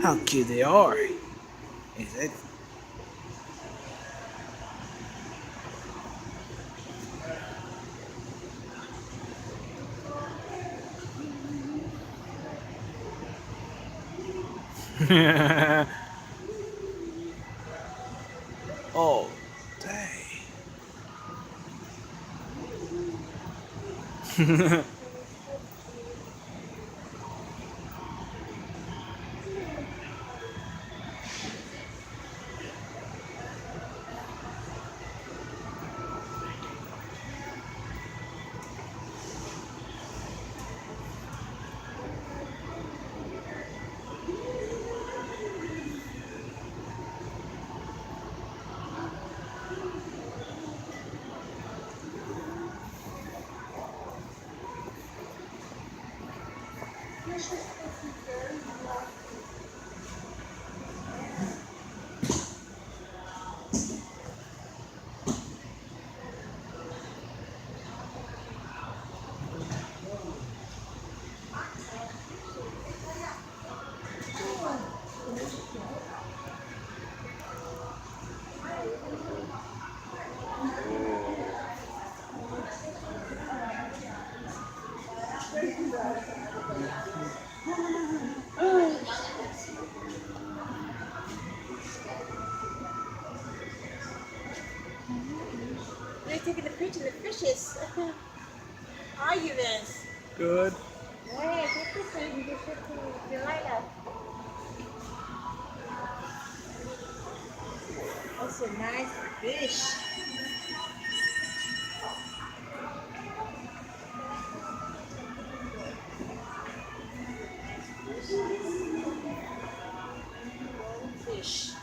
How cute they are. Is it? Oh, dang. They're taking the picture of the fishes. How are you, Vince? Good. Hey, take this one. You can show to Delilah. That's a nice fish. Fish.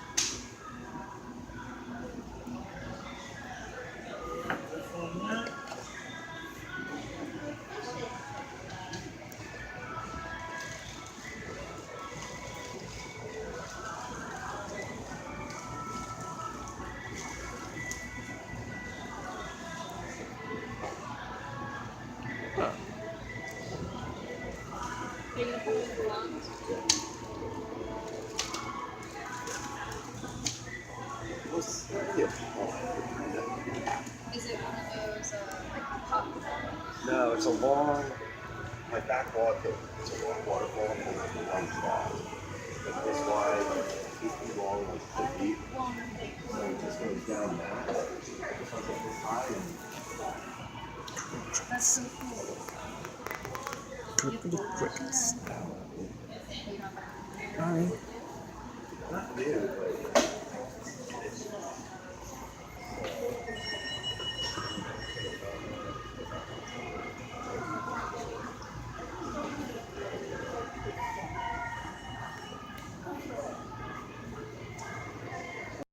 Is it one of those like pop? No, it's a long, my back water, it's a long waterfall and it comes fast. But this wide, 8 feet long, like 4 feet. So it just goes down that. It comes up this high and That's so cool. Triple crickets. You know, Alright. not new, but